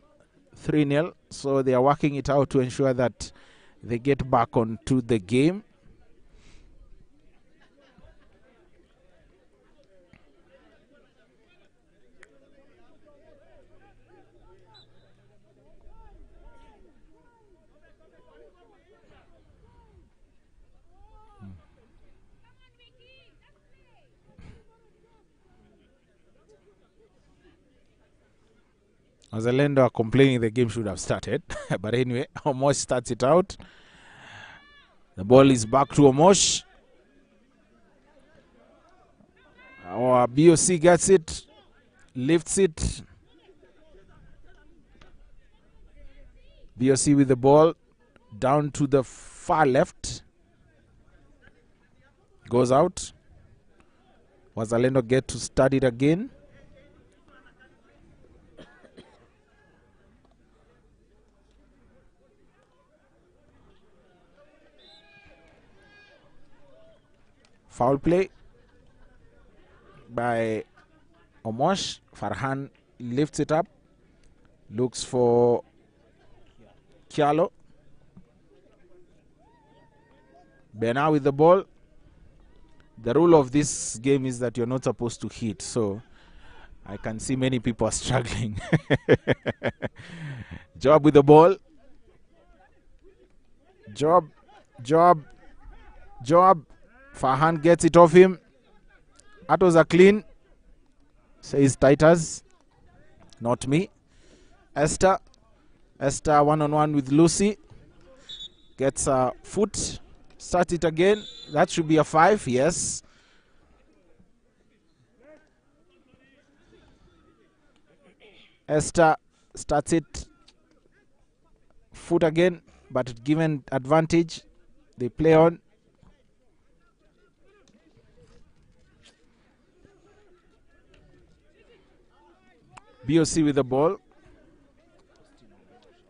3-0, so they are working it out to ensure that they get back onto the game. Wazalendo are complaining the game should have started. But anyway, Omosh starts it out. The ball is back to Omosh. Our BOC gets it, lifts it. BOC with the ball down to the far left. Goes out. Wazalendo get to start it again. Foul play by Omosh. Farhan lifts it up. Looks for Kialo. Bena with the ball. The rule of this game is that you're not supposed to hit, so I can see many people are struggling. Job with the ball. Job. Farhan gets it off him. Atos are clean, says Titus. Not me. Esther one-on-one with Lucy. Gets a foot. Starts it again. That should be a 5, yes. Esther starts it. Foot again, but given advantage, they play on. BOC with the ball.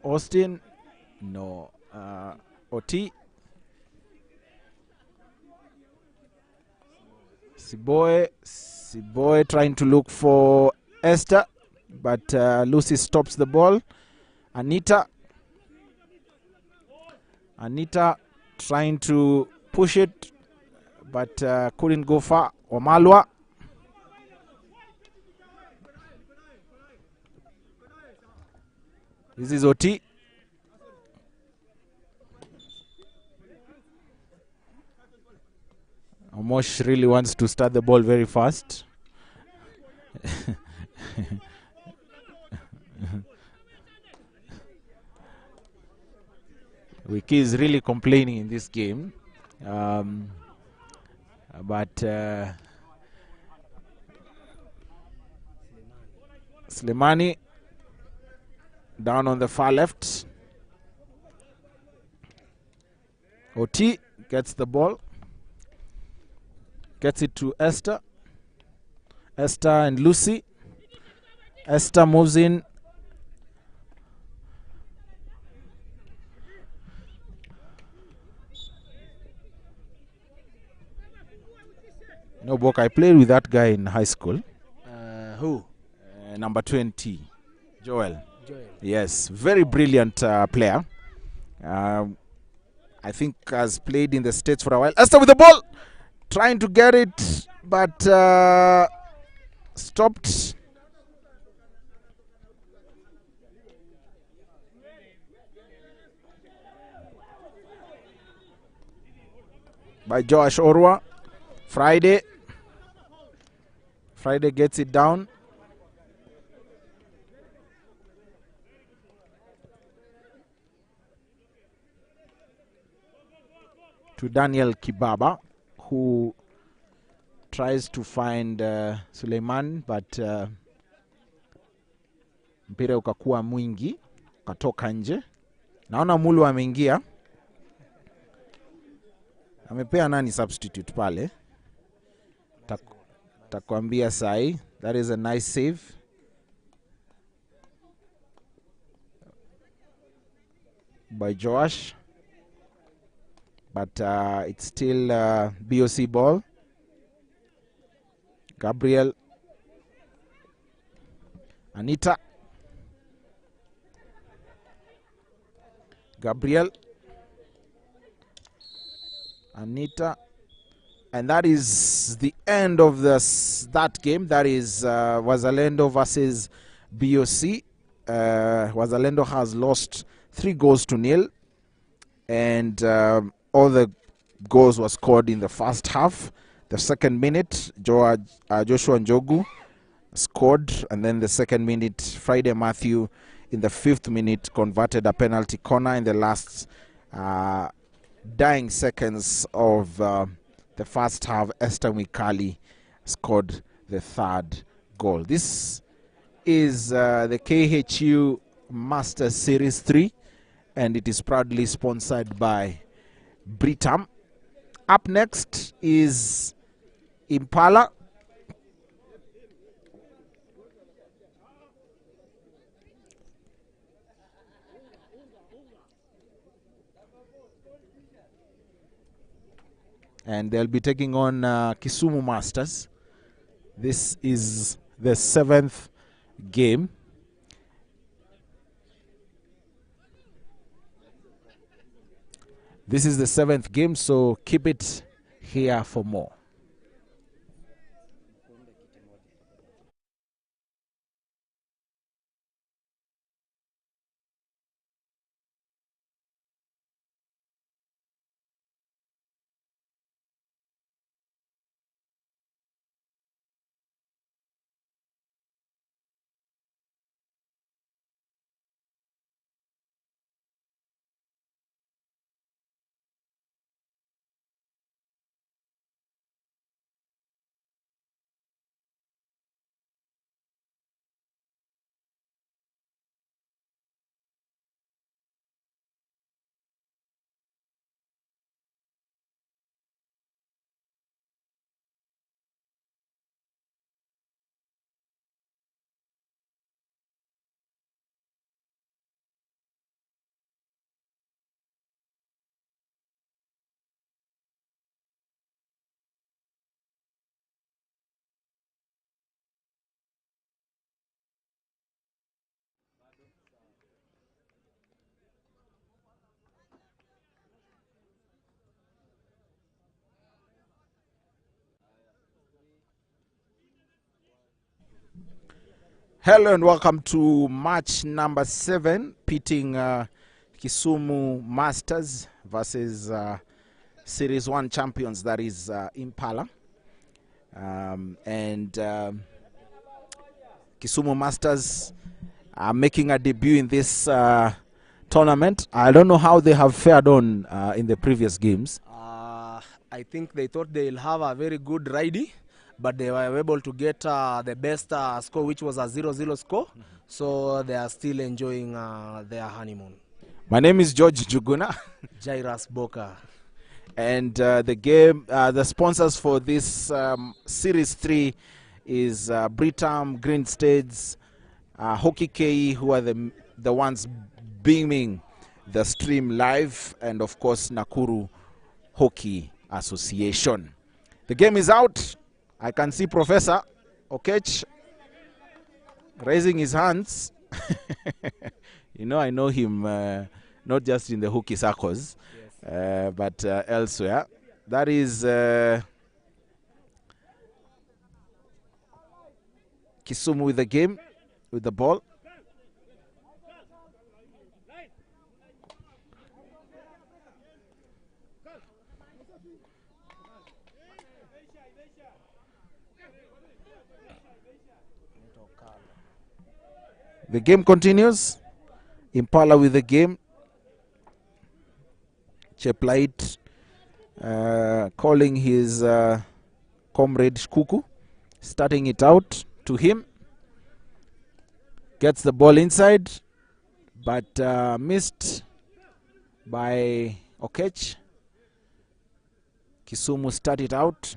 Austin. No. OT. Siboy trying to look for Esther, but Lucy stops the ball. Anita trying to push it, but couldn't go far. Omalwa. This is OT. Omosh really wants to start the ball very fast. Wiki is really complaining in this game. But Slimani down on the far left. OT gets the ball. Gets it to Esther. Esther and Lucy. Esther moves in. No, Bok, I played with that guy in high school. Who? Number 20, Joel. Yes, very brilliant player. I think has played in the States for a while. Esther with the ball. Trying to get it, but stopped. By Josh Orwa. Friday gets it down. To Daniel Kibaba, who tries to find Suleiman, but mpira ukakuwa mwingi wakatoka nje. Naona Mulu ameingia. Amepea nani substitute pale? Takwambia sai. That is a nice save. By Joash. But it's still BOC ball. Gabriel. Anita. Gabriel. Anita. And that is the end of that game. That is Wazalendo versus BOC. Wazalendo has lost 3-0. And all the goals were scored in the first half. The second minute, Joshua Njogu scored. And then the second minute, Friday Matthew in the 5th minute converted a penalty corner. In the last dying seconds of the first half, Esther Mikali scored the 3rd goal. This is the KHU Masters Series 3, and it is proudly sponsored by Britam. Up next is Impala. And they'll be taking on Kisumu Masters. This is the 7th game. This is the 7th game, so keep it here for more. Hello and welcome to match number 7, pitting Kisumu Masters versus Series 1 champions, that is Impala. Kisumu Masters are making a debut in this tournament. I don't know how they have fared on in the previous games. I think they thought they'll have a very good ridey, but they were able to get the best score, which was a 0-0 score. So they are still enjoying their honeymoon. My name is George Juguna. Jairus Boka. And the game, the sponsors for this Series 3 is Britam, Green States, Hockey KE, who are the ones beaming the stream live, and of course Nakuru Hockey Association. The game is out. I can see Professor Okech raising his hands. You know, I know him not just in the hockey circles, yes, but elsewhere. That is Kisumu with the game, with the ball. The game continues. Impala with the game. Cheplait calling his comrade Shkuku, starting it out to him. Gets the ball inside. but missed by Okech. Kisumu started out.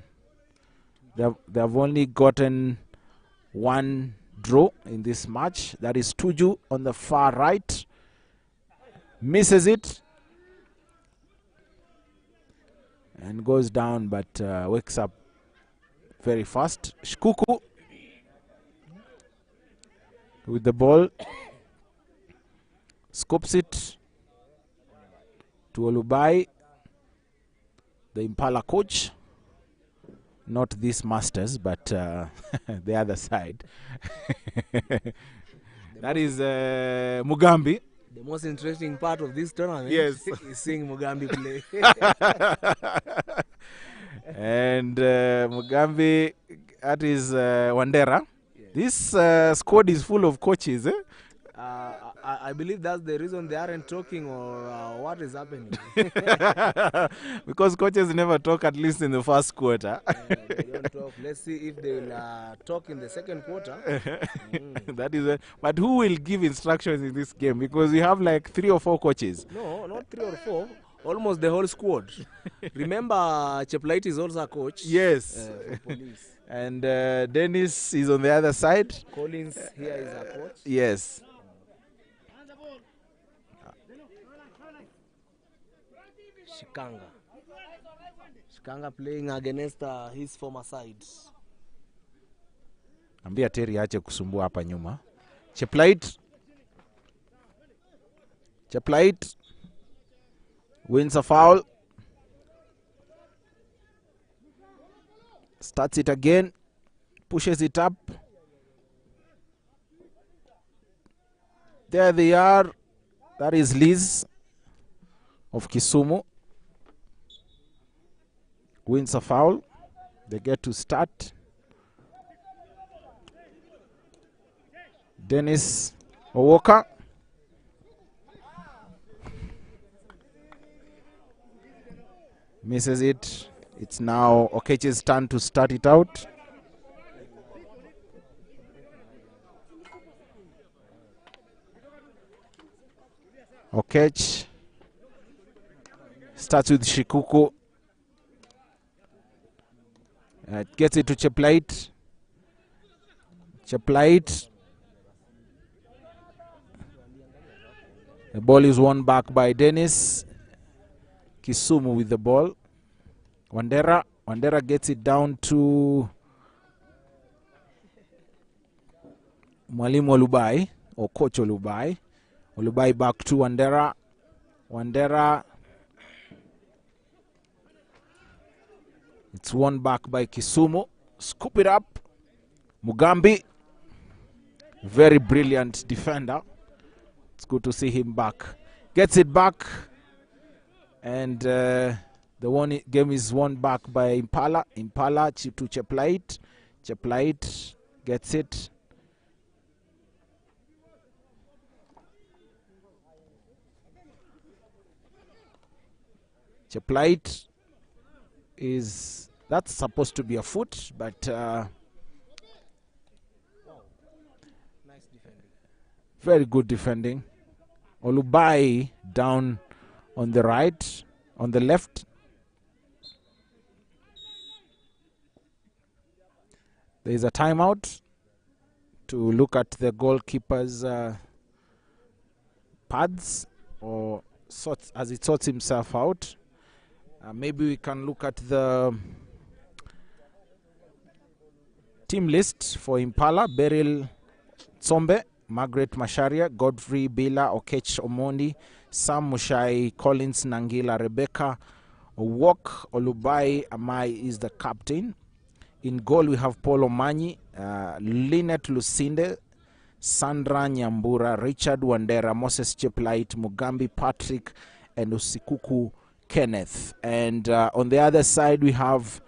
They've only gotten one draw in this match. That is Tuju on the far right. Misses it and goes down, but wakes up very fast. Shikuku with the ball. Scoops it to Olubai, the Impala coach. Not this Masters, but the other side. That is Mugambi. The most interesting part of this tournament Yes. is seeing Mugambi play. And Mugambi, that is Wandera. This squad is full of coaches. I believe that's the reason they aren't talking, or what is happening. Because coaches never talk, at least in the first quarter. They don't talk. Let's see if they will talk in the second quarter. That is but who will give instructions in this game? Because we have like 3 or 4 coaches. No, not 3 or 4. Almost the whole squad. Remember, Cheplait is also a coach. Yes. For police. And Dennis is on the other side. Collins here is a coach. Yes. Shikanga playing against his former side. Ambia Terry ache kusumbua hapa nyuma. Cheplait wins a foul. Starts it again. Pushes it up. There they are. That is Liz of Kisumu. Wins a foul. They get to start. Dennis Owoka. Misses it. It's now Okeche's turn to start it out. Okech starts with Shikuku. Gets it to Cheplait. The ball is won back by Dennis. Kisumu with the ball. Wandera gets it down to Mwalimu Olubai, or Coach Olubai. Olubai back to Wandera. It's won back by Kisumu. Scoop it up. Mugambi, very brilliant defender. It's good to see him back. Gets it back. And the game is won back by Impala. Impala to Cheplait. Cheplait gets it. Cheplait is, that's supposed to be a foot, but Nice defending. Very good defending. Olubai down on the right, on the left. There is a timeout to look at the goalkeeper's pads, or sorts, as he sorts himself out. Maybe we can look at the team list for Impala. Beryl Tsombe, Margaret Masharia, Godfrey Bila, Okech Omondi, Sam Mushai, Collins Nangila, Rebecca Owok, Olubai Amai is the captain. In goal we have Paul Omanyi, Lynette Lusinde, Sandra Nyambura, Richard Wandera, Moses Cheplait, Mugambi Patrick, and Osikuku Kenneth. And on the other side we have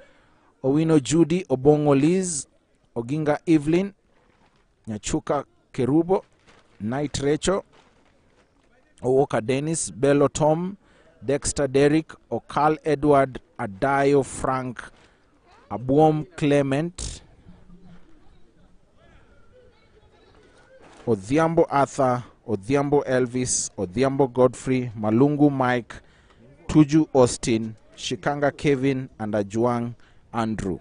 Owino Judy, Obongo Liz, Oginga Evelyn, Nyachuka Kerubo, Knight Rachel, Owoka Dennis, Bello Tom, Dexter Derrick, Okal Edward, Adayo Frank, Abuom Clement, Odhiambo Arthur, Odhiambo Elvis, Odhiambo Godfrey, Malungu Mike, Tuju Austin, Shikanga Kevin, and Ajuang Andrew.